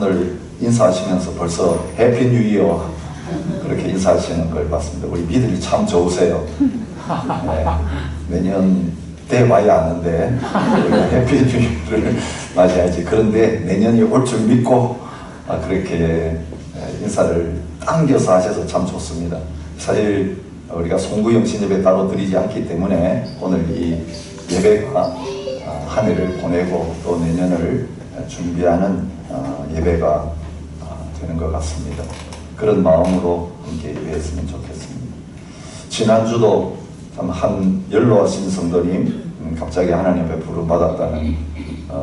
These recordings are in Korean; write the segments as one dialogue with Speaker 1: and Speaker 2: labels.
Speaker 1: 오늘 인사하시면서 벌써 해피 뉴 이어 그렇게 인사하시는 걸 봤습니다. 우리 미들이 참 좋으세요. 네, 내년 돼봐야 아는데 해피 뉴 이어를 맞이하지. 그런데 내년이 올 줄 믿고 그렇게 인사를 당겨서 하셔서 참 좋습니다. 사실 우리가 송구영 신예배 따로 드리지 않기 때문에 오늘 이 예배가 한 해를 보내고 또 내년을 준비하는 예배가 되는 것 같습니다. 그런 마음으로 함께 예배했으면 좋겠습니다. 지난주도 참 한 연로하신 성도님 갑자기 하나님 앞에 부름받았다는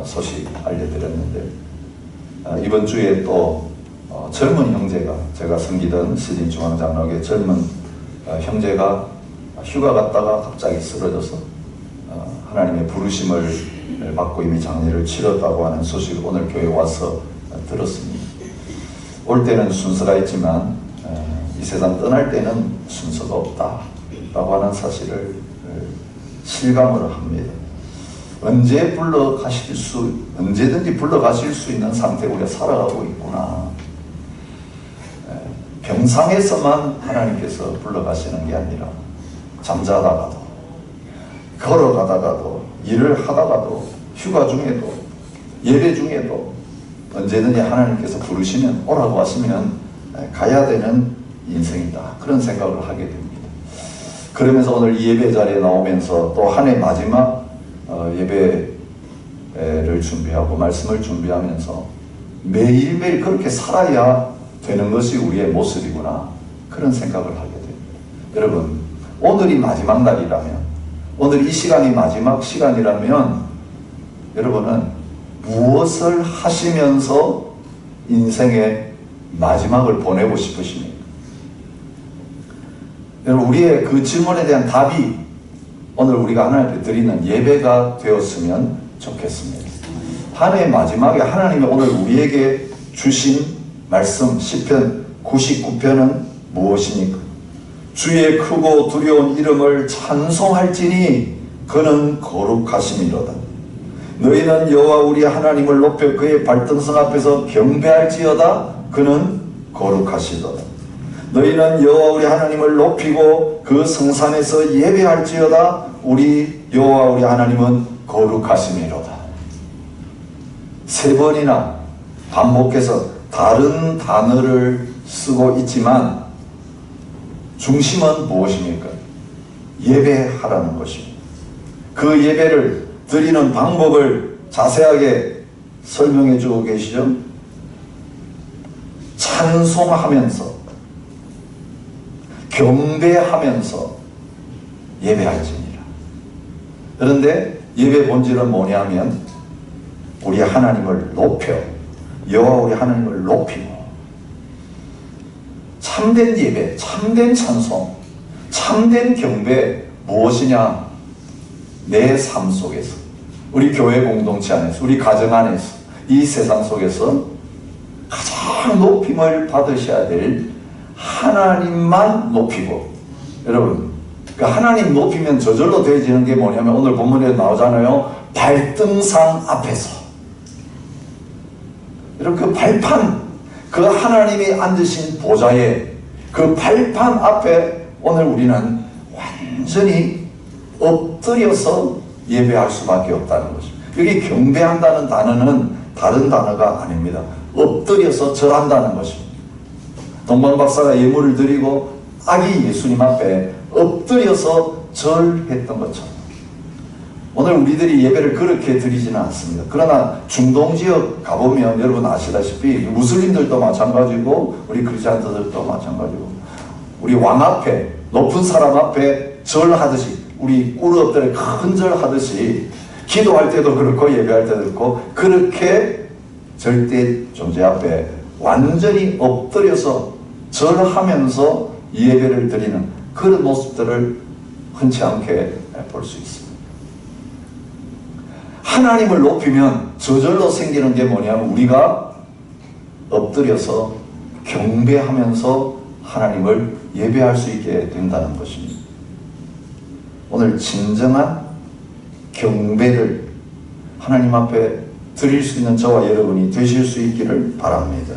Speaker 1: 소식 알려드렸는데, 이번 주에 또 젊은 형제가, 제가 섬기던 시린중앙장로교회 젊은 형제가 휴가 갔다가 갑자기 쓰러져서 하나님의 부르심을 받고 이미 장례를 치렀다고 하는 소식을 오늘 교회에 와서 들었습니다. 올 때는 순서가 있지만 이 세상 떠날 때는 순서가 없다라고 하는 사실을 실감을 합니다. 언제든지 불러가실 수 있는 상태에 우리가 살아가고 있구나. 병상에서만 하나님께서 불러가시는 게 아니라 잠자다가도, 걸어가다가도, 일을 하다가도, 휴가 중에도, 예배 중에도 언제든지 하나님께서 부르시면, 오라고 하시면 가야 되는 인생이다. 그런 생각을 하게 됩니다. 그러면서 오늘 이 예배 자리에 나오면서 또 한 해 마지막 예배를 준비하고 말씀을 준비하면서 매일매일 그렇게 살아야 되는 것이 우리의 모습이구나, 그런 생각을 하게 됩니다. 여러분, 오늘이 마지막 날이라면, 오늘 이 시간이 마지막 시간이라면 여러분은 무엇을 하시면서 인생의 마지막을 보내고 싶으십니까? 여러분, 우리의 그 질문에 대한 답이 오늘 우리가 하나님 앞에 드리는 예배가 되었으면 좋겠습니다. 한 해 마지막에 하나님이 오늘 우리에게 주신 말씀, 시편 99편은 무엇입니까? 주의 크고 두려운 이름을 찬송할지니 그는 거룩하심이로다. 너희는 여호와 우리 하나님을 높여 그의 발등성 앞에서 경배할지어다. 그는 거룩하시도다. 너희는 여호와 우리 하나님을 높이고 그 성산에서 예배할지어다. 우리 여호와 우리 하나님은 거룩하심이로다. 세 번이나 반복해서 다른 단어를 쓰고 있지만 중심은 무엇입니까? 예배하라는 것입니다. 그 예배를 드리는 방법을 자세하게 설명해 주고 계시죠? 찬송하면서, 경배하면서 예배할지니라. 그런데 예배 본질은 뭐냐면 우리 하나님을 높여, 여호와 우리 하나님을 높이고, 참된 예배, 참된 찬송, 참된 경배 무엇이냐? 내 삶 속에서, 우리 교회 공동체 안에서, 우리 가정 안에서, 이 세상 속에서 가장 높임을 받으셔야 될 하나님만 높이고, 여러분, 그 하나님 높이면 저절로 되어지는 게 뭐냐면 오늘 본문에 나오잖아요. 발등상 앞에서. 여러분, 그 발판, 그 하나님이 앉으신 보좌에 그 발판 앞에 오늘 우리는 완전히 엎드려서 예배할 수밖에 없다는 것입니다. 여기 경배한다는 단어는 다른 단어가 아닙니다. 엎드려서 절한다는 것입니다. 동방 박사가 예물을 드리고 아기 예수님 앞에 엎드려서 절했던 것처럼 오늘 우리들이 예배를 그렇게 드리지는 않습니다. 그러나 중동 지역 가보면 여러분 아시다시피 무슬림들도 마찬가지고 우리 크리스찬들도 마찬가지고 우리 왕 앞에, 높은 사람 앞에 절하듯이, 우리 꿇어 엎드려 큰 절하듯이 기도할 때도 그렇고 예배할 때도 그렇고 그렇게 절대 존재 앞에 완전히 엎드려서 절하면서 예배를 드리는 그런 모습들을 흔치 않게 볼 수 있습니다. 하나님을 높이면 저절로 생기는 게 뭐냐면 우리가 엎드려서 경배하면서 하나님을 예배할 수 있게 된다는 것입니다. 오늘 진정한 경배를 하나님 앞에 드릴 수 있는 저와 여러분이 되실 수 있기를 바랍니다.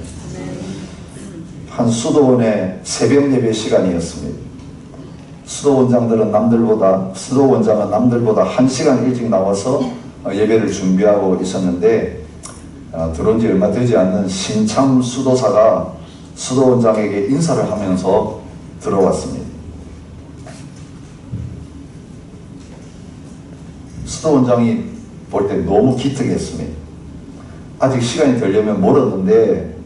Speaker 1: 한 수도원의 새벽 예배 시간이었습니다. 수도원장은 남들보다 1시간 일찍 나와서 예배를 준비하고 있었는데, 들어온 지 얼마 되지 않는 신참 수도사가 수도원장에게 인사를 하면서 들어왔습니다. 수도원장이 볼 때 너무 기특했습니다. 아직 시간이 되려면 멀었는데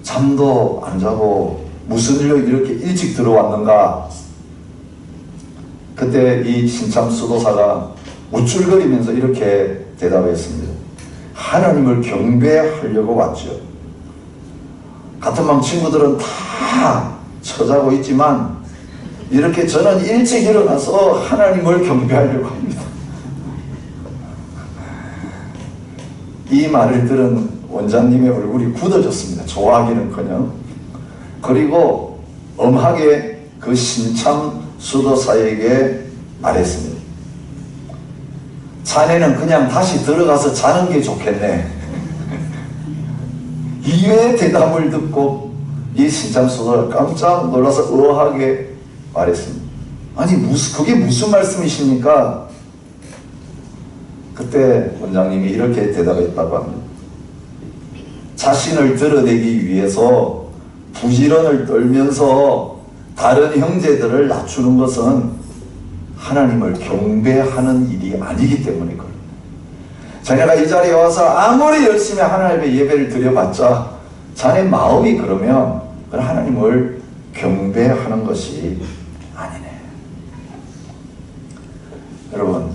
Speaker 1: 잠도 안 자고 무슨 일로 이렇게 일찍 들어왔는가. 그때 이 신참 수도사가 우쭐거리면서 이렇게 대답했습니다. 하나님을 경배하려고 왔죠. 같은 방 친구들은 다 처자고 있지만 이렇게 저는 일찍 일어나서 하나님을 경배하려고 합니다. 이 말을 들은 원장님의 얼굴이 굳어졌습니다. 좋아하기는커녕. 그리고 엄하게 그 신참 수도사에게 말했습니다. 자네는 그냥 다시 들어가서 자는 게 좋겠네. 이외의 대답을 듣고 이 신참 수도사가 깜짝 놀라서 의아하게 말했습니다. 아니 그게 무슨 말씀이십니까? 그때 원장님이 이렇게 대답했다고 합니다. 자신을 드러내기 위해서 부지런을 떨면서 다른 형제들을 낮추는 것은 하나님을 경배하는 일이 아니기 때문일 거예요. 자네가 이 자리에 와서 아무리 열심히 하나님의 예배를 드려봤자 자네 마음이 그러면 하나님을 경배하는 것이 아니네. 여러분,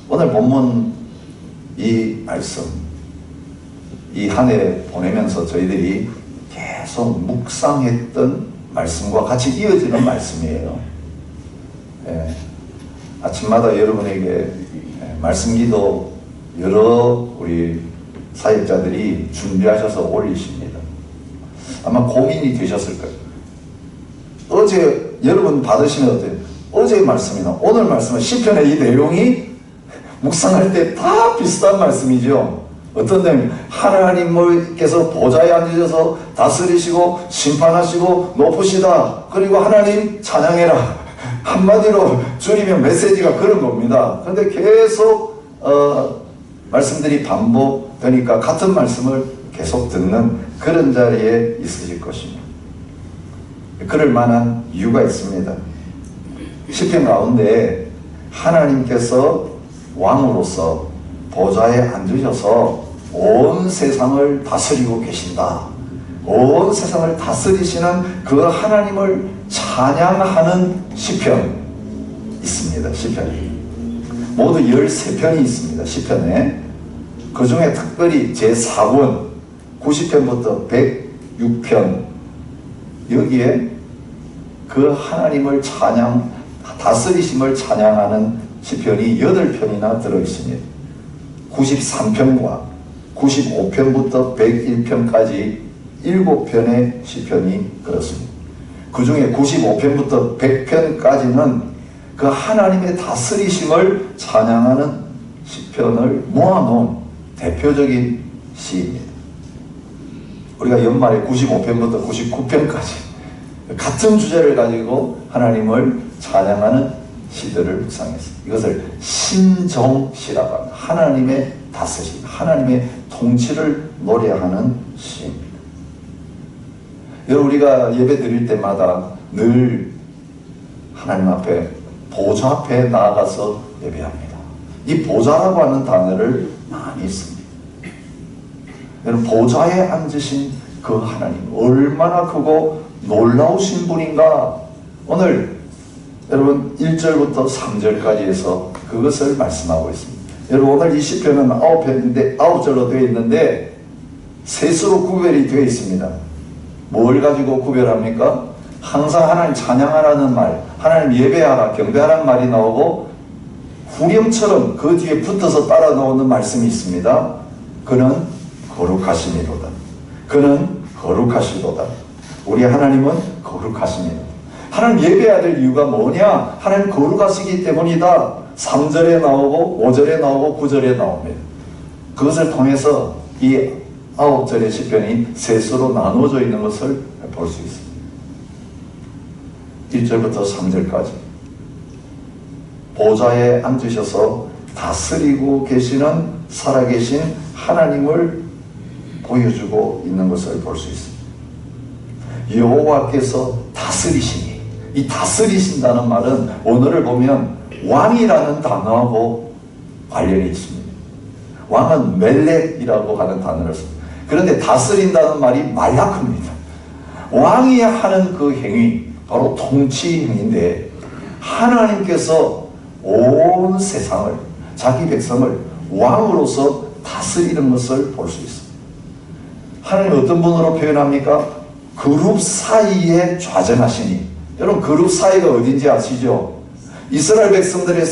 Speaker 1: 오늘 본문 이 말씀, 이 한 해 보내면서 저희들이 계속 묵상했던 말씀과 같이 이어지는 말씀이에요. 아침마다 여러분에게 말씀 기도 여러 우리 사역자들이 준비하셔서 올리십니다. 아마 고민이 되셨을 거예요. 어제 여러분 받으시면 어때요? 어제의 말씀이나 오늘 말씀은 시편의 이 내용이 묵상할 때 다 비슷한 말씀이죠. 어떤 내용? 하나님께서 보좌에 앉으셔서 다스리시고 심판하시고 높으시다. 그리고 하나님 찬양해라. 한마디로 줄이면 메시지가 그런 겁니다. 그런데 계속 말씀들이 반복되니까 같은 말씀을 계속 듣는 그런 자리에 있으실 것입니다. 그럴 만한 이유가 있습니다. 시편 가운데 하나님께서 왕으로서 보좌에 앉으셔서 온 세상을 다스리고 계신다. 온 세상을 다스리시는 그 하나님을 찬양하는 시편 있습니다. 시편이 모두 13편이 있습니다. 시편에 그 중에 특별히 제4권 90편부터 106편 여기에 그 하나님을 다스리심을 찬양하는 시편이 8편이나 들어있습니다. 93편과 95편부터 101편까지 7편의 시편이 그렇습니다. 그 중에 95편부터 100편까지는 그 하나님의 다스리심을 찬양하는 시편을 모아놓은 대표적인 시입니다. 우리가 연말에 95편부터 99편까지 같은 주제를 가지고 하나님을 찬양하는 시들을 묵상했습니다. 이것을 신정시라고 합니다. 하나님의 다스림, 하나님의 통치를 노래하는 시입니다. 여러분, 우리가 예배 드릴 때마다 늘 하나님 앞에 보좌 앞에 나아가서 예배합니다. 이 보좌라고 하는 단어를 많이 씁니다. 여러분, 보좌에 앉으신 그 하나님 얼마나 크고 놀라우신 분인가. 오늘 여러분 1절부터 3절까지 해서 그것을 말씀하고 있습니다. 여러분, 오늘 이 시편은 9편인데 9절로 되어 있는데 셋으로 구별이 되어 있습니다. 뭘 가지고 구별합니까? 항상 하나님 찬양하라는 말, 하나님 예배하라, 경배하라는 말이 나오고 후렴처럼 그 뒤에 붙어서 따라 나오는 말씀이 있습니다. 그는 거룩하시니로다. 그는 거룩하시도다. 우리 하나님은 거룩하십니다. 하나님 예배해야 될 이유가 뭐냐? 하나님 거룩하시기 때문이다. 3절에 나오고 5절에 나오고 9절에 나옵니다. 그것을 통해서 이 9절의 시편이 셋으로 나누어져 있는 것을 볼 수 있습니다. 1절부터 3절까지 보좌에 앉으셔서 다스리고 계시는 살아계신 하나님을 보여주고 있는 것을 볼 수 있습니다. 여호와께서 다스리시니, 이 다스리신다는 말은 오늘을 보면 왕이라는 단어하고 관련이 있습니다. 왕은 멜렉이라고 하는 단어를 씁니다. 그런데 다스린다는 말이 말라크입니다. 왕이 하는 그 행위, 바로 통치 행위인데 하나님께서 온 세상을, 자기 백성을 왕으로서 다스리는 것을 볼 수 있습니다. 하나님 어떤 분으로 표현합니까? 그룹 사이에 좌정하시니. 여러분, 그룹 사이가 어딘지 아시죠? 이스라엘 백성들의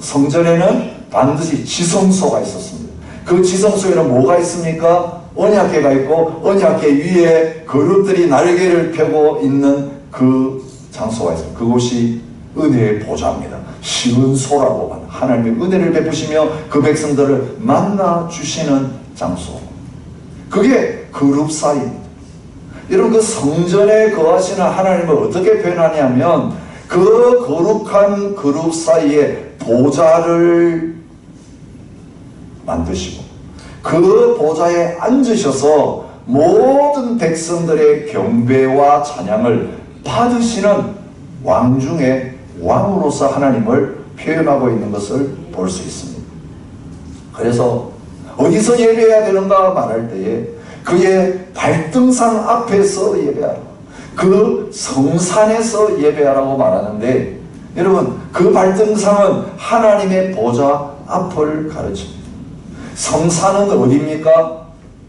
Speaker 1: 성전에는 반드시 지성소가 있었습니다. 그 지성소에는 뭐가 있습니까? 언약궤가 있고 언약궤 위에 그룹들이 날개를 펴고 있는 그 장소가 있습니다. 그곳이 은혜의 보좌입니다. 시은소라고 하는, 하나님의 은혜를 베푸시며 그 백성들을 만나 주시는 장소. 그게 그룹 사이입니다. 여러분, 그 성전에 거하시는 하나님을 어떻게 표현하냐면 그 거룩한 그룹 사이에 보좌를 만드시고 그 보좌에 앉으셔서 모든 백성들의 경배와 찬양을 받으시는 왕 중에 왕으로서 하나님을 표현하고 있는 것을 볼 수 있습니다. 그래서 어디서 예배해야 되는가 말할 때에 그의 발등상 앞에서 예배하라, 그 성산에서 예배하라고 말하는데, 여러분, 그 발등상은 하나님의 보좌 앞을 가르칩니다. 성산은 어디입니까?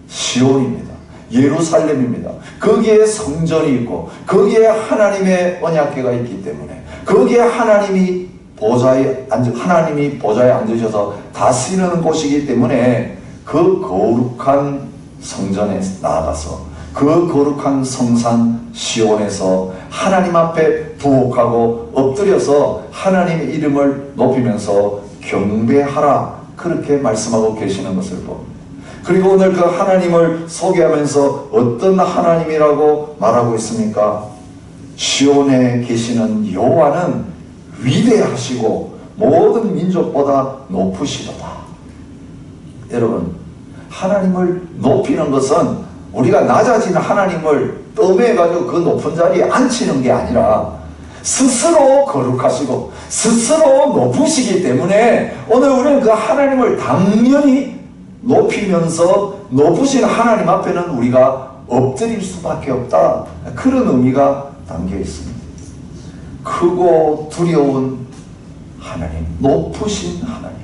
Speaker 1: 시온입니다. 예루살렘입니다. 거기에 성전이 있고 거기에 하나님의 언약궤가 있기 때문에, 거기에 하나님이 보좌에 앉으셔서 다스리는 곳이기 때문에 그 거룩한 성전에 나아가서 그 거룩한 성산 시온에서 하나님 앞에 부복하고 엎드려서 하나님의 이름을 높이면서 경배하라, 그렇게 말씀하고 계시는 것을 봅니다. 그리고 오늘 그 하나님을 소개하면서 어떤 하나님이라고 말하고 있습니까? 시온에 계시는 여호와는 위대하시고 모든 민족보다 높으시도다. 여러분, 하나님을 높이는 것은 우리가 낮아진 하나님을 떠매가지고 그 높은 자리에 앉히는 게 아니라 스스로 거룩하시고 스스로 높으시기 때문에 오늘 우리는 그 하나님을 당연히 높이면서 높으신 하나님 앞에는 우리가 엎드릴 수밖에 없다, 그런 의미가 담겨 있습니다. 크고 두려운 하나님, 높으신 하나님,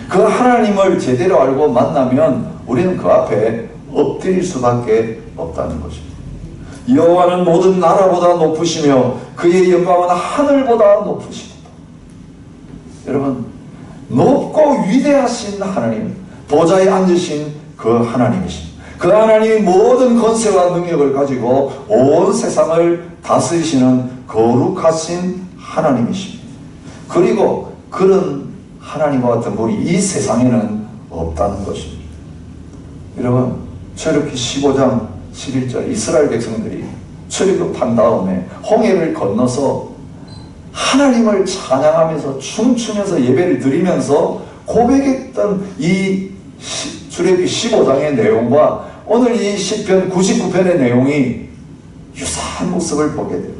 Speaker 1: 그 하나님을 제대로 알고 만나면 우리는 그 앞에 엎드릴 수밖에 없다는 것입니다. 여호와는 모든 나라보다 높으시며 그의 영광은 하늘보다 높으시다. 여러분, 높고 위대하신 하나님, 보좌에 앉으신 그 하나님이십니다. 그 하나님이 모든 권세와 능력을 가지고 온 세상을 다스리시는 거룩하신 하나님이십니다. 그리고 그런 하나님과 같은 분이 이 세상에는 없다는 것입니다. 여러분, 출애굽기 15장 11절 이스라엘 백성들이 출애굽한 다음에 홍해를 건너서 하나님을 찬양하면서 춤추면서 예배를 드리면서 고백했던 이 출애굽기 15장의 내용과 오늘 이 시편 99편의 내용이 유사한 모습을 보게 됩니다.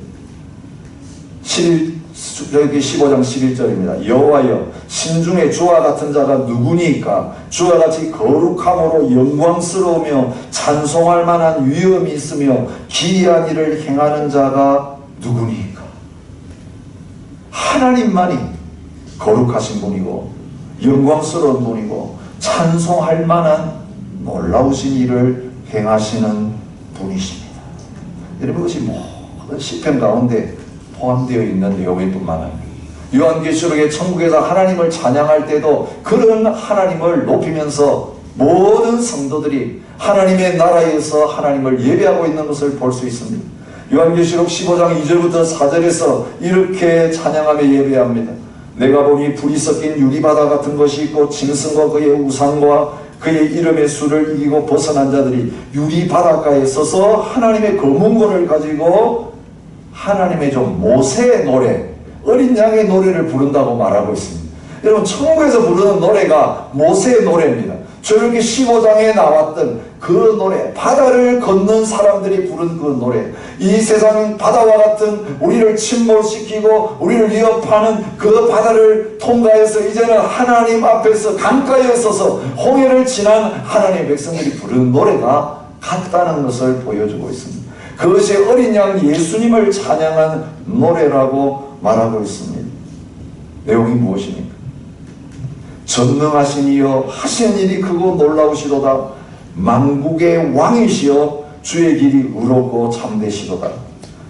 Speaker 1: 출애굽기 15장 11절입니다. 여호와여, 신중에 주와 같은 자가 누구니까? 주와 같이 거룩함으로 영광스러우며 찬송할 만한 위엄이 있으며 기이한 일을 행하는 자가 누구니까? 하나님만이 거룩하신 분이고 영광스러운 분이고 찬송할 만한 놀라우신 일을 행하시는 분이십니다. 여러분, 그것이 모든 시편 가운데 포함되어 있는 내용일 뿐만 아니라 요한계시록에 천국에서 하나님을 찬양할 때도 그런 하나님을 높이면서 모든 성도들이 하나님의 나라에서 하나님을 예배하고 있는 것을 볼 수 있습니다. 요한계시록 15장 2절부터 4절에서 이렇게 찬양하며 예배합니다. 내가 보니 불이 섞인 유리바다 같은 것이 있고 짐승과 그의 우상과 그의 이름의 수를 이기고 벗어난 자들이 유리바닷가에 서서 하나님의 검은고를 가지고 하나님의 좀 모세의 노래, 어린 양의 노래를 부른다고 말하고 있습니다. 여러분, 천국에서 부르는 노래가 모세의 노래입니다. 출애굽기 15장에 나왔던 그 노래, 바다를 걷는 사람들이 부른 그 노래, 이 세상 바다와 같은 우리를 침몰시키고 우리를 위협하는 그 바다를 통과해서 이제는 하나님 앞에서 강가에 서서 홍해를 지난 하나님의 백성들이 부른 노래가 같다는 것을 보여주고 있습니다. 그것이 어린 양 예수님을 찬양한 노래라고 말하고 있습니다. 내용이 무엇입니까? 전능하신 이여 하신 일이 크고 놀라우시도다. 만국의 왕이시여 주의 길이 의롭고 참되시도다.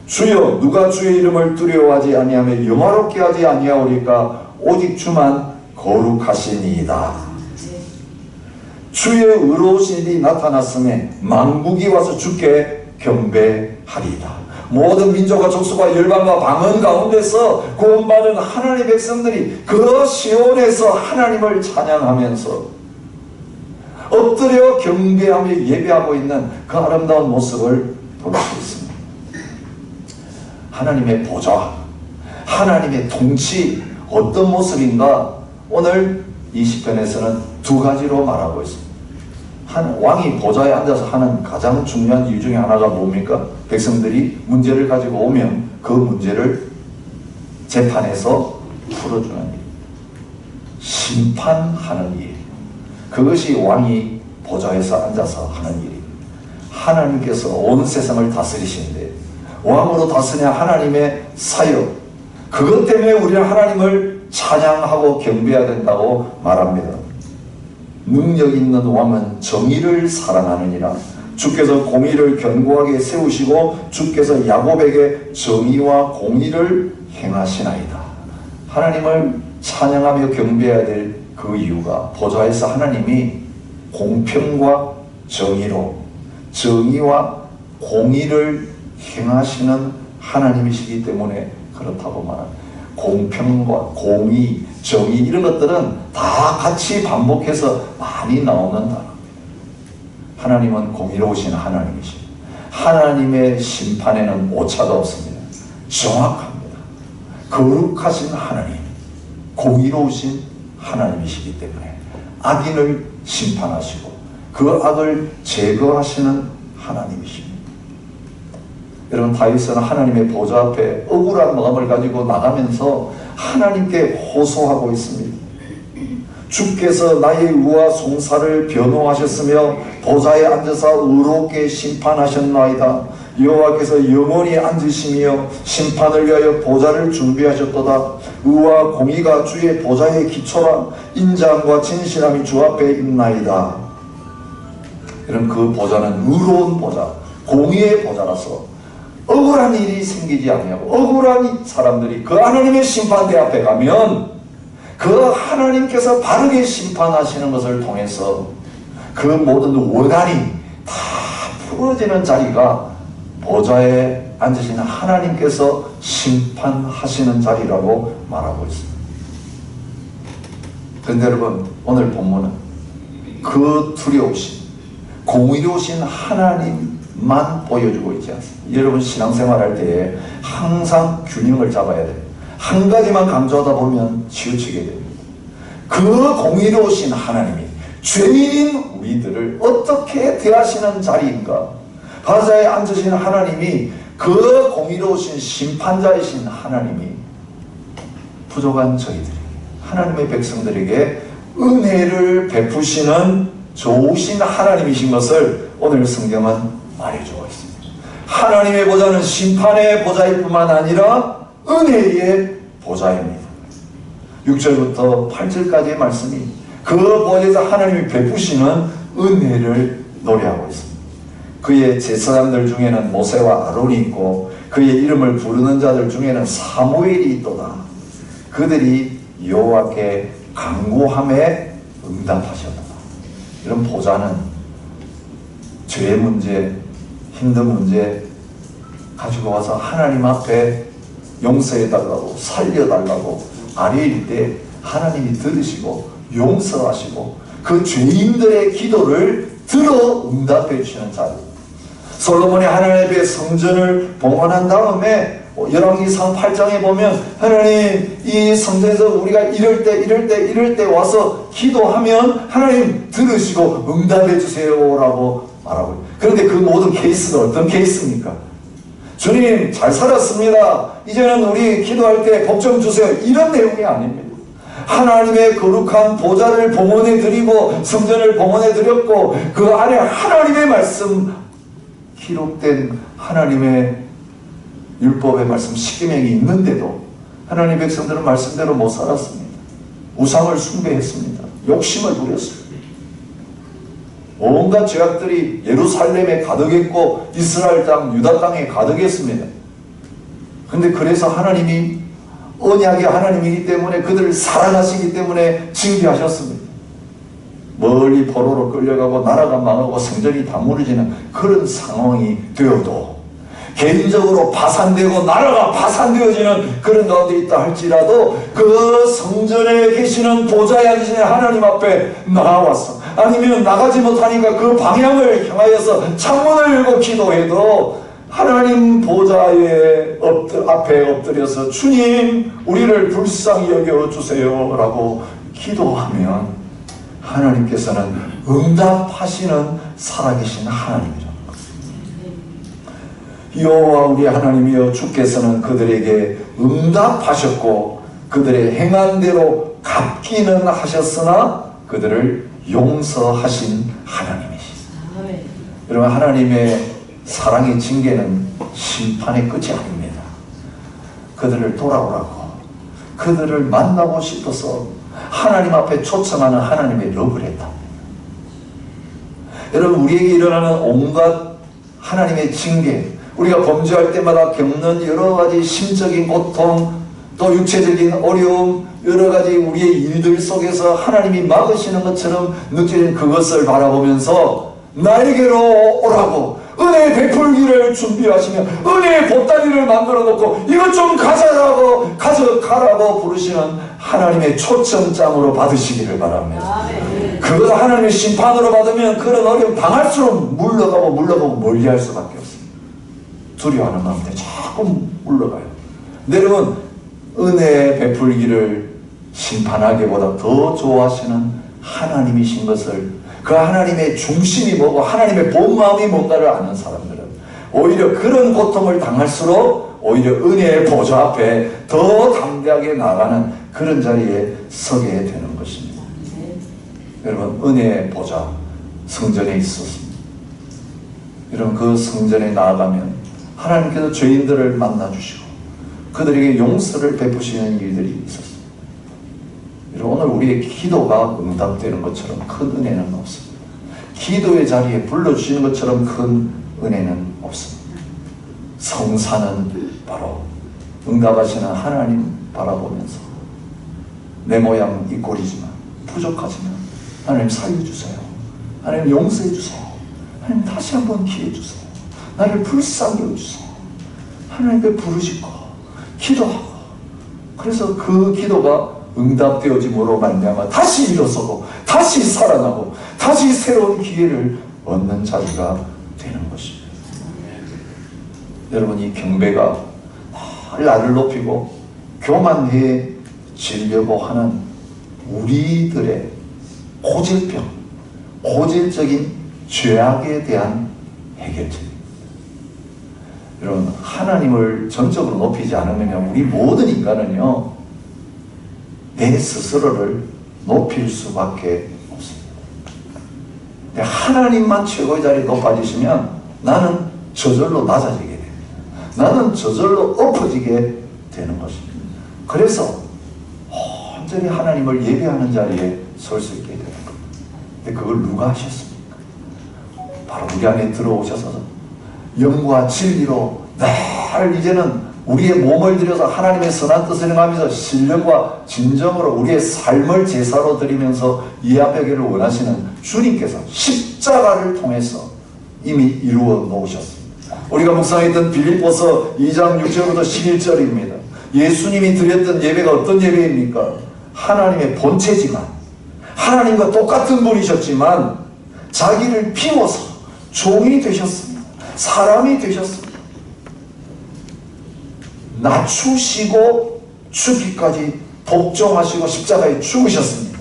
Speaker 1: 주여 누가 주의 이름을 두려워하지 아니하며 영화롭게 하지 아니하오리까 오직 주만 거룩하시니이다. 주의 의로우신 일이 나타났음에 만국이 와서 주께 경배하리이다. 모든 민족과 족속과 열방과 방언 가운데서 구원받은 하나님의 백성들이 그 시온에서 하나님을 찬양하면서 엎드려 경배하며 예배하고 있는 그 아름다운 모습을 볼 수 있습니다. 하나님의 보좌, 하나님의 통치 어떤 모습인가? 오늘 이 시편에서는 두 가지로 말하고 있습니다. 왕이 보좌에 앉아서 하는 가장 중요한 일 중에 하나가 뭡니까? 백성들이 문제를 가지고 오면 그 문제를 재판에서 풀어주는 일, 심판하는 일, 그것이 왕이 보좌에서 앉아서 하는 일입니다. 하나님께서 온 세상을 다스리시는데 왕으로 다스리는 하나님의 사역, 그것 때문에 우리는 하나님을 찬양하고 경배해야 된다고 말합니다. 능력 있는 왕은 정의를 사랑하느니라. 주께서 공의를 견고하게 세우시고 주께서 야곱에게 정의와 공의를 행하시나이다. 하나님을 찬양하며 경배해야 될 그 이유가 보좌에서 하나님이 공평과 정의로 정의와 공의를 행하시는 하나님이시기 때문에 그렇다고 말합니다. 공평과 공의, 정의 이런 것들은 다 같이 반복해서 많이 나오는 단어입니다. 하나님은 공의로우신 하나님이십니다. 하나님의 심판에는 오차가 없습니다. 정확합니다. 거룩하신 하나님, 공의로우신 하나님이시기 때문에 악인을 심판하시고 그 악을 제거하시는 하나님이십니다. 여러분, 다윗은 하나님의 보좌 앞에 억울한 마음을 가지고 나가면서 하나님께 호소하고 있습니다. 주께서 나의 의와 송사를 변호하셨으며 보좌에 앉아서 의롭게 심판하셨나이다. 여호와께서 영원히 앉으시며 심판을 위하여 보좌를 준비하셨도다. 의와 공의가 주의 보좌의 기초라. 인자함과 진실함이 주 앞에 있나이다. 여러분, 그 보좌는 의로운 보좌, 공의의 보좌라서 억울한 일이 생기지 아니하고 억울한 사람들이 그 하나님의 심판대 앞에 가면 그 하나님께서 바르게 심판하시는 것을 통해서 그 모든 원한이 다 풀어지는 자리가 보좌에 앉으시는 하나님께서 심판하시는 자리라고 말하고 있습니다. 그런데 여러분, 오늘 본문은 그 두려우신 공의로우신 하나님만 보여주고 있지 않습니다. 여러분, 신앙생활 할 때에 항상 균형을 잡아야 돼요. 한 가지만 강조하다 보면 치우치게 됩니다. 그 공의로우신 하나님이 죄인인 우리들을 어떻게 대하시는 자리인가? 바다에 앉으신 하나님이 그 공의로우신 심판자이신 하나님이 부족한 저희들에게, 하나님의 백성들에게 은혜를 베푸시는 좋으신 하나님이신 것을 오늘 성경은 말해주고 있습니다. 하나님의 보좌는 심판의 보좌일 뿐만 아니라 은혜의 보좌입니다. 6절부터 8절까지의 말씀이 그 보좌에서 하나님이 베푸시는 은혜를 노래하고 있습니다. 그의 제사장들 중에는 모세와 아론이 있고 그의 이름을 부르는 자들 중에는 사무엘이 있도다. 그들이 여호와께 간구함에 응답하셨다. 이런 보좌는 죄의 문제, 힘든 문제 가지고 와서 하나님 앞에 용서해달라고, 살려달라고 아래일 때 하나님이 들으시고 용서하시고 그 죄인들의 기도를 들어 응답해 주시는 자리. 솔로몬이 하나님 앞에 성전을 봉헌한 다음에 열왕기상 8장에 보면 하나님 이 성전에서 우리가 이럴 때 와서 기도하면 하나님 들으시고 응답해 주세요라고 말하고. 그런데 그 모든 케이스는 어떤 케이스입니까? 주님 잘 살았습니다. 이제는 우리 기도할 때 복 좀 주세요. 이런 내용이 아닙니다. 하나님의 거룩한 보좌를 봉헌해 드리고 성전을 봉헌해 드렸고 그 안에 하나님의 말씀 기록된 하나님의 율법의 말씀 십계명이 있는데도 하나님 백성들은 말씀대로 못 살았습니다. 우상을 숭배했습니다. 욕심을 부렸습니다. 온갖 죄악들이 예루살렘에 가득했고 이스라엘 땅, 유다 땅에 가득했습니다. 근데 그래서 하나님이 언약의 하나님이기 때문에 그들을 사랑하시기 때문에 징계하셨습니다. 멀리 포로로 끌려가고 나라가 망하고 성전이 다 무너지는 그런 상황이 되어도 개인적으로 파산되고 나라가 파산되어지는 그런 가운데 있다 할지라도 그 성전에 계시는 보좌에 앉으신 하나님 앞에 나와서 아니면 나가지 못하니까 그 방향을 향하여서 창문을 열고 기도해도 하나님 보좌에 앞에 엎드려서 주님 우리를 불쌍히 여겨주세요 라고 기도하면 하나님께서는 응답하시는 살아계신 하나님이라. 여호와 우리 하나님이여 주께서는 그들에게 응답하셨고 그들의 행한 대로 갚기는 하셨으나 그들을 용서하신 하나님이시다. 여러분 하나님의 사랑의 징계는 심판의 끝이 아닙니다. 그들을 돌아오라고 그들을 만나고 싶어서 하나님 앞에 초청하는 하나님의 러브레터. 여러분 우리에게 일어나는 온갖 하나님의 징계 우리가 범죄할 때마다 겪는 여러 가지 심적인 고통 또 육체적인 어려움 여러 가지 우리의 일들 속에서 하나님이 막으시는 것처럼 느껴지는 그것을 바라보면서 나에게로 오라고 은혜의 베풀기를 준비하시며 은혜의 보따리를 만들어 놓고 이것 좀 가져가라고 가져가라고 부르시는 하나님의 초청장으로 받으시기를 바랍니다. 그걸 하나님의 심판으로 받으면 그런 어려움 당할수록 물러가고 멀리할 수밖에 없습니다. 두려워하는 마음에 자꾸 물러가요. 여러분 은혜의 베풀기를 심판하기보다 더 좋아하시는 하나님이신 것을 그 하나님의 중심이 뭐고 하나님의 본 마음이 뭔가를 아는 사람들은 오히려 그런 고통을 당할수록 오히려 은혜의 보좌 앞에 더 담대하게 나가는 그런 자리에 서게 되는 것입니다. 여러분 은혜의 보좌 성전에 있었습니다. 여러분 그 성전에 나아가면 하나님께서 죄인들을 만나주시고 그들에게 용서를 베푸시는 일들이 있었습니다. 오늘 우리의 기도가 응답되는 것처럼 큰 은혜는 없습니다. 기도의 자리에 불러주시는 것처럼 큰 은혜는 없습니다. 성사는 바로 응답하시는 하나님 바라보면서 내 모양 이 꼴이지만 부족하지만 하나님 살려주세요. 하나님 용서해주세요. 하나님 다시 한번 기회주세요. 나를 불쌍히 여겨주세요. 하나님께 부르짖고 기도하고 그래서 그 기도가 응답되어짐으로 말미암아 다시 일어서고 다시 살아나고 다시 새로운 기회를 얻는 자리가 되는 것입니다. 여러분 이 경배가 나를 높이고 교만해지려고 하는 우리들의 고질병, 고질적인 죄악에 대한 해결책입니다. 여러분 하나님을 전적으로 높이지 않으면 우리 모든 인간은요 내 스스로를 높일 수밖에 없습니다. 근데 하나님만 최고의 자리에 높아지시면 나는 저절로 낮아지게 됩니다. 나는 저절로 엎어지게 되는 것입니다. 그래서 온전히 하나님을 예배하는 자리에 설 수 있게 되는 겁니다. 근데 그걸 누가 하셨습니까? 바로 우리 안에 들어오셔서 영과 진리로 늘 이제는 우리의 몸을 들여서 하나님의 선한 뜻을 행하면서 신령과 진정으로 우리의 삶을 제사로 드리면서 이 앞에 가기를 원하시는 주님께서 십자가를 통해서 이미 이루어 놓으셨습니다. 우리가 묵상했던 빌립보서 2장 6절부터 11절입니다. 예수님이 드렸던 예배가 어떤 예배입니까? 하나님의 본체지만, 하나님과 똑같은 분이셨지만 자기를 비워서 종이 되셨습니다. 사람이 되셨습니다. 낮추시고 죽기까지 복종하시고 십자가에 죽으셨습니다.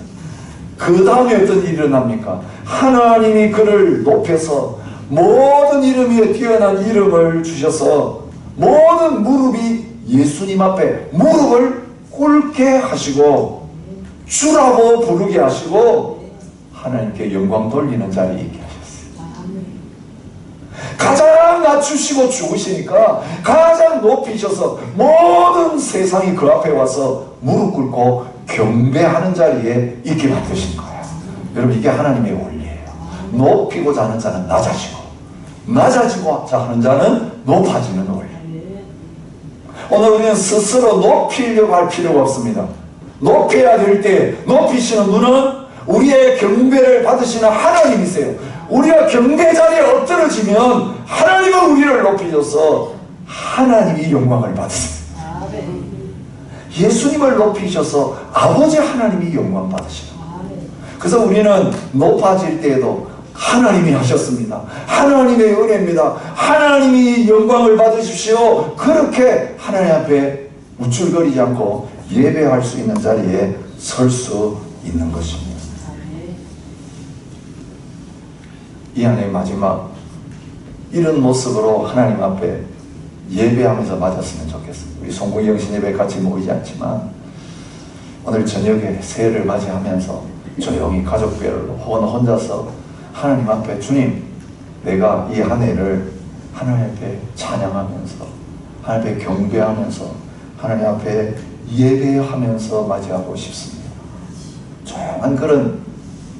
Speaker 1: 그 다음에 어떤 일이 일어납니까? 하나님이 그를 높여서 모든 이름 위에 뛰어난 이름을 주셔서 모든 무릎이 예수님 앞에 무릎을 꿇게 하시고 주라고 부르게 하시고 하나님께 영광 돌리는 자리에 있게 하셨어요. 가장 낮추시고 죽으시니까 가장 높이셔서 모든 세상이 그 앞에 와서 무릎 꿇고 경배하는 자리에 있게 만드신 거예요. 여러분, 이게 하나님의 원리예요. 높이고자 하는 자는 낮아지고 낮아지고자 하는 자는 높아지는 원리. 오늘 우리는 스스로 높이려고 할 필요가 없습니다. 높여야 될 때 높이시는 분은 우리의 경배를 받으시는 하나님이세요. 우리가 경배 자리에 엎드러지면 하나님은 우리를 높이셔서 하나님이 영광을 받으세요. 예수님을 높이셔서 아버지 하나님이 영광 받으시는 거예요. 그래서 우리는 높아질 때에도 하나님이 하셨습니다. 하나님의 은혜입니다. 하나님이 영광을 받으십시오. 그렇게 하나님 앞에 우쭐거리지 않고 예배할 수 있는 자리에 설 수 있는 것입니다. 이 안의 마지막 이런 모습으로 하나님 앞에 예배하면서 맞았으면 좋겠습니다. 우리 송구영신 예배 같이 모이지 않지만 오늘 저녁에 새해를 맞이하면서 조용히 가족별로 혹은 혼자서 하나님 앞에 주님, 내가 이 한 해를 하나님 앞에 찬양하면서 하나님 앞에 경배하면서 하나님 앞에 예배하면서 맞이하고 싶습니다. 조용한 그런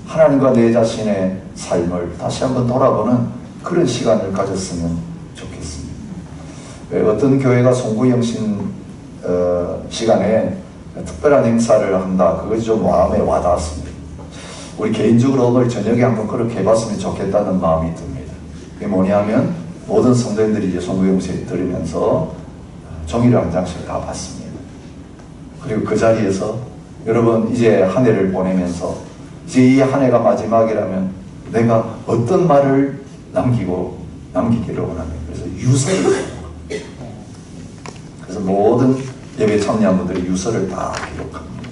Speaker 1: 하나님과 내 자신의 삶을 다시 한번 돌아보는 그런 시간을 가졌으면 좋겠습니다. 어떤 교회가 송구영신 시간에 특별한 행사를 한다. 그것이 좀 마음에 와닿았습니다. 우리 개인적으로 오늘 저녁에 한번 그렇게 해봤으면 좋겠다는 마음이 듭니다. 그게 뭐냐면 모든 성도님들이 이제 송구영신 들으면서 종이를 한 장씩 다 받습니다. 그리고 그 자리에서 여러분 이제 한 해를 보내면서 이제 이 한 해가 마지막이라면 내가 어떤 말을 남기기를 원합니다. 그래서 유서를 그래서 모든 예배 참여한 분들이 유서를 다 기록합니다.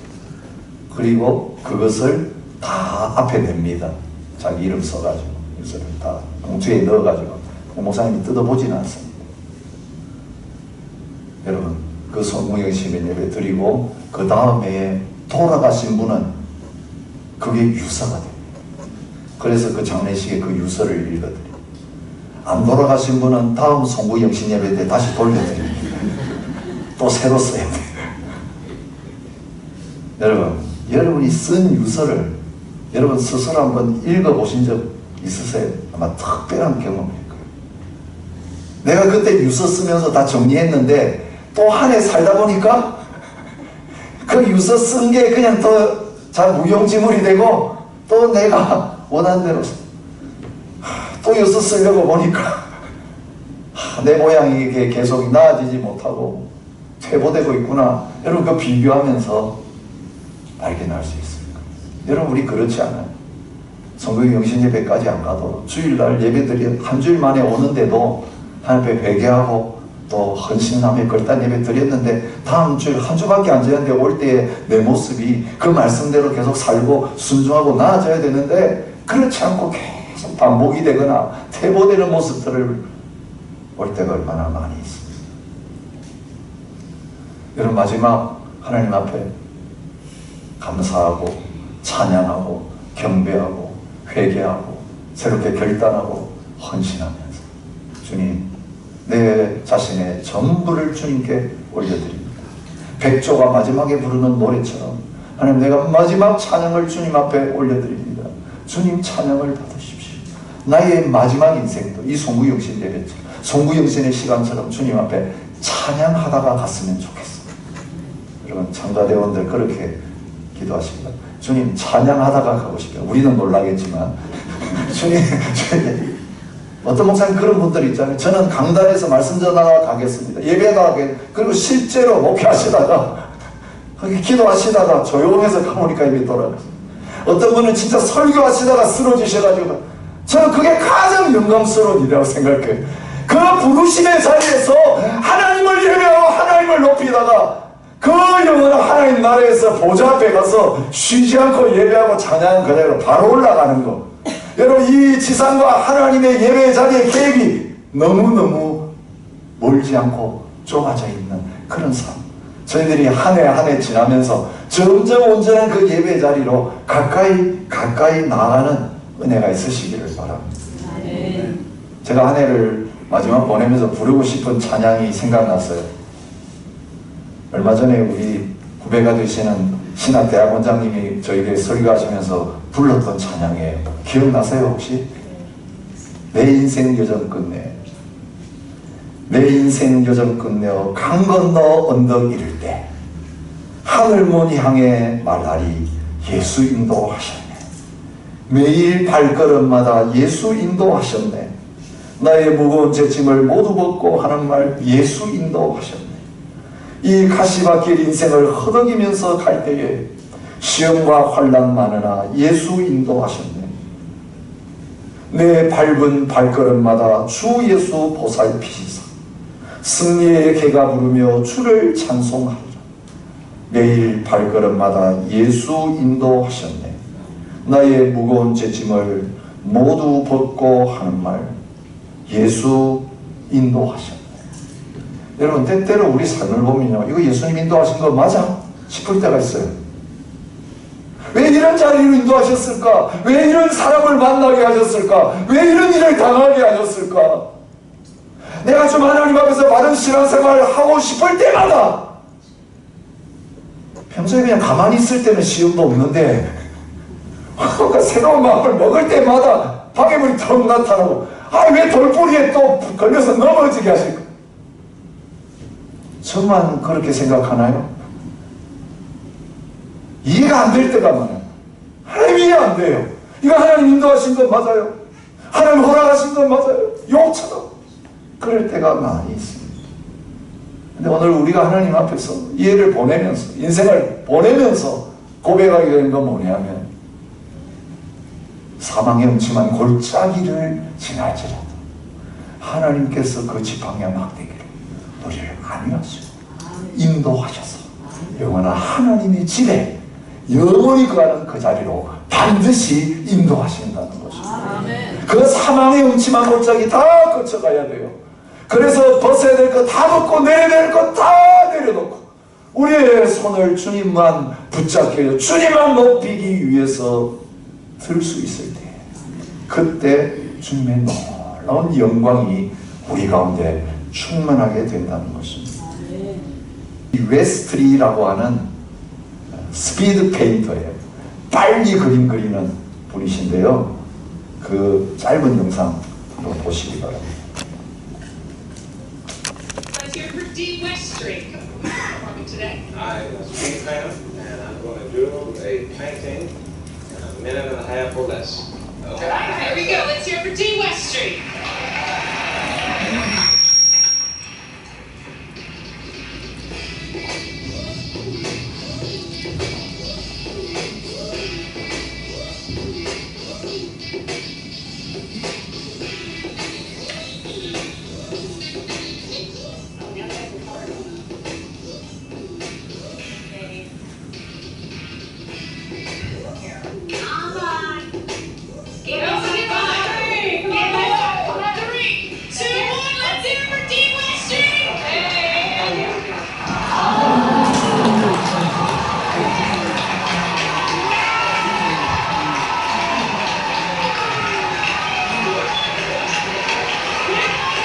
Speaker 1: 그리고 그것을 다 앞에 냅니다. 자기 이름 써가지고 유서를 다 봉투에 넣어가지고 목사님이 뜯어보지는 않습니다. 여러분 그 송구영신 예배 드리고 그 다음에 돌아가신 분은 그게 유서가 됩니다. 그래서 그 장례식에 그 유서를 읽어드립니다. 안 돌아가신 분은 다음 송구영신 예배 때 다시 돌려드립니다. 또 새로 써야 돼요. 여러분, 여러분이 쓴 유서를 여러분 스스로 한번 읽어보신 적 있으세요? 아마 특별한 경험일 거예요. 내가 그때 유서 쓰면서 다 정리했는데 또 한 해 살다 보니까 그 유서 쓴 게 그냥 더 잘 무용지물이 되고 또 내가 원하는 대로 또 유서 쓰려고 보니까 내 모양이 이게 계속 나아지지 못하고 퇴보되고 있구나. 여러분 그 비교하면서 발견할 수 있습니다. 여러분 우리 그렇지 않아요. 성경영신 예배까지 안 가도 주일날 예배들이 한 주일 만에 오는데도 하나님 앞에 회개하고 또 헌신함에 걸단 예배 드렸는데 다음 주일 한 주밖에 안 지났는데 올 때에 내 모습이 그 말씀대로 계속 살고 순종하고 나아져야 되는데 그렇지 않고 계속 반복이 되거나 퇴보되는 모습들을 올 때가 얼마나 많이 있습니다. 여러분 마지막 하나님 앞에 감사하고 찬양하고 경배하고 회개하고 새롭게 결단하고 헌신하면서 주님 내 자신의 전부를 주님께 올려드립니다. 백조가 마지막에 부르는 노래처럼 하나님 내가 마지막 찬양을 주님 앞에 올려드립니다. 주님 찬양을 받으십시오. 나의 마지막 인생도 이 송구영신 예배처럼 송구영신의 시간처럼 주님 앞에 찬양하다가 갔으면 좋겠습니다. 여러분 참가대원들 그렇게 기도하십니다. 주님 찬양하다가 가고 싶어요. 우리는 놀라겠지만 주님 어떤 목사님 그런 분들이 있잖아요. 저는 강단에서 말씀 전하러 가겠습니다. 예배가 그리고 실제로 목회하시다가 기도하시다가 조용해서 가보니까 입이 돌아갔어요. 어떤 분은 진짜 설교하시다가 쓰러지셔가지고 저는 그게 가장 영광스러운 일이라고 생각해요. 그 부르심의 자리에서 하나님을 예배하고 하나님을 높이다가 그 영혼은 하나님 나라에서 보좌 앞에 가서 쉬지 않고 예배하고 찬양한 그대로 바로 올라가는 거. 여러분, 이 지상과 하나님의 예배 자리의 계획이 너무너무 멀지 않고 좁아져 있는 그런 삶. 저희들이 한 해 한 해 지나면서 점점 온전한 그 예배 자리로 가까이 나아가는 은혜가 있으시기를 바랍니다. 제가 한 해를 마지막 보내면서 부르고 싶은 찬양이 생각났어요. 얼마 전에 우리 후배가 되시는 신학대학 원장님이 저에게 설교하시면서 불렀던 찬양이에요. 기억나세요 혹시? 내 인생 여정 끝내, 내 인생 여정 끝내어 강 건너 언덕 이를 때 하늘문 향해 말하리 예수 인도하셨네. 매일 발걸음마다 예수 인도하셨네. 나의 무거운 죄짐을 모두 벗고 하는 말 예수 인도하셨네. 이 가시밭길 인생을 허덕이면서 갈 때에 시험과 환난 많으나 예수 인도하셨네. 내 밟은 발걸음마다 주 예수 보살피시사 승리의 개가 부르며 주를 찬송하리라. 매일 발걸음마다 예수 인도하셨네. 나의 무거운 죄짐을 모두 벗고 하는 말 예수 인도하셨네. 여러분, 때때로 우리 삶을 보면요, 이거 예수님 인도하신 거 맞아? 싶을 때가 있어요. 왜 이런 자리로 인도하셨을까? 왜 이런 사람을 만나게 하셨을까? 왜 이런 일을 당하게 하셨을까? 내가 좀 하나님 앞에서 바른 신앙생활을 하고 싶을 때마다, 평소에 그냥 가만히 있을 때는 시험도 없는데 뭔가 새로운 마음을 먹을 때마다 방해물이 턱 나타나고, 왜 돌뿌리에 또 걸려서 넘어지게 하실까? 저만 그렇게 생각하나요? 이해가 안 될 때가 많아요. 하나님 이해 안 돼요. 이거 하나님 인도하신 건 맞아요. 하나님 허락하신 건 맞아요. 욕처럼 그럴 때가 많이 있습니다. 근데 오늘 우리가 하나님 앞에서 이해를 보내면서, 인생을 보내면서 고백하게 되는 건 뭐냐면, 사망의 음침한 골짜기를 지날지라도 하나님께서 그 지팡이와 막대기를 우리를 안위하시고 인도하셔서 영원한 하나님의 집에 영원히 거하는 그 자리로 반드시 인도하신다는 것입니다. 그 사망의 음침한 골짜기 다 거쳐가야 돼요. 그래서 벗어야 될 거 다 벗고 내려야 될 거 다 내려놓고 우리의 손을 주님만 붙잡게, 주님만 높이기 위해서 들 수 있을 때, 그때 주님의 놀라운 영광이 우리 가운데 충만하게 된다는 것입니다. 이 웨스트리라고 하는 스피드 페인터예요. 빨리 그림 그리는 분이신데요. 그 짧은 영상 한번 보시기 바랍니다.
Speaker 2: Dean Westry performing today.
Speaker 3: I am a paint painter, and I'm going to do a painting in a minute and a half or less.
Speaker 2: Okay. All right, here we go. Let's hear it for Dean Westry.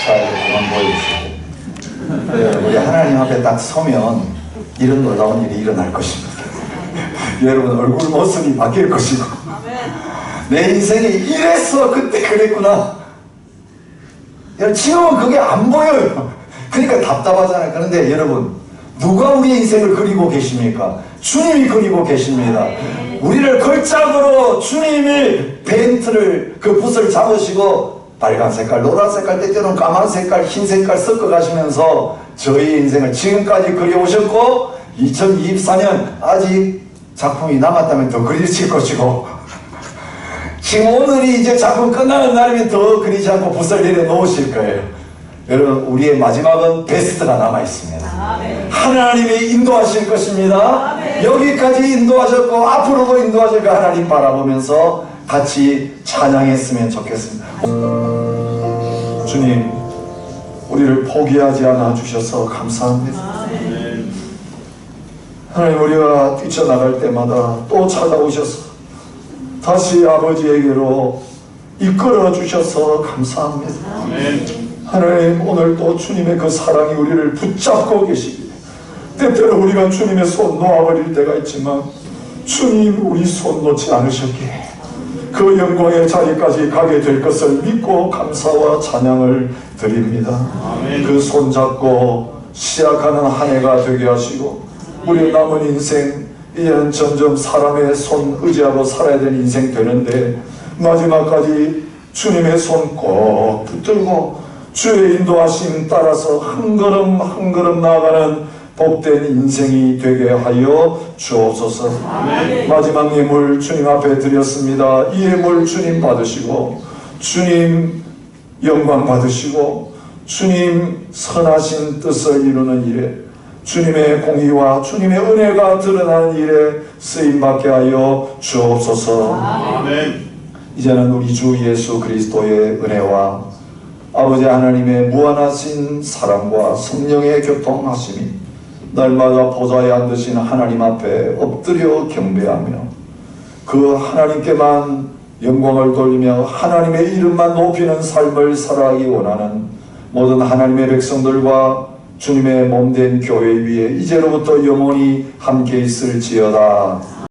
Speaker 1: 자, 이제 그만 보여주세요. 네, 우리 하나님 앞에 딱 서면 이런 놀라운 일이 일어날 것입니다. 여러분 얼굴 모습이 바뀔 것이고, 내 인생이 이랬어 그때 그랬구나. 여러분 지금은 그게 안 보여요. 그러니까 답답하잖아요. 그런데 여러분, 누가 우리의 인생을 그리고 계십니까? 주님이 그리고 계십니다. 우리를 걸작으로 주님이 벤트를, 그 붓을 잡으시고 빨간 색깔, 노란 색깔, 때때로는 까만 색깔, 흰 색깔 섞어 가시면서 저희 인생을 지금까지 그려오셨고 2024년 아직 작품이 남았다면 더 그리실 것이고 지금 오늘이 이제 작품 끝나는 날이면 더 그리지 않고 붓을 내려놓으실 거예요. 여러분, 우리의 마지막은 베스트가 남아있습니다. 하나님이 인도하실 것입니다. 여기까지 인도하셨고 앞으로도 인도하실 그 하나님 바라보면서 같이 찬양했으면 좋겠습니다. 주님, 우리를 포기하지 않아 주셔서 감사합니다. 하나님, 우리가 뛰쳐나갈 때마다 또 찾아오셔서 다시 아버지에게로 이끌어 주셔서 감사합니다. 하나님, 오늘 또 주님의 그 사랑이 우리를 붙잡고 계시기에 때때로 우리가 주님의 손 놓아버릴 때가 있지만 주님 우리 손 놓지 않으셨기에 그 영광의 자리까지 가게 될 것을 믿고 감사와 찬양을 드립니다. 그 손 잡고 시작하는 한 해가 되게 하시고 우리 남은 인생 이제는 점점 사람의 손 의지하고 살아야 되는 인생 되는데 마지막까지 주님의 손 꼭 붙들고 주의 인도하심 따라서 한 걸음 한 걸음 나아가는 복된 인생이 되게 하여 주옵소서. 마지막 예물 주님 앞에 드렸습니다. 이 예물 주님 받으시고 주님 영광 받으시고 주님 선하신 뜻을 이루는 일에 주님의 공의와 주님의 은혜가 드러나는 일에 쓰임받게 하여 주옵소서. 이제는 우리 주 예수 그리스도의 은혜와 아버지 하나님의 무한하신 사랑과 성령의 교통하심이 날마다 보좌에 앉으신 하나님 앞에 엎드려 경배하며 그 하나님께만 영광을 돌리며 하나님의 이름만 높이는 삶을 살아가기 원하는 모든 하나님의 백성들과 주님의 몸된 교회 위에 이제로부터 영원히 함께 있을지어다.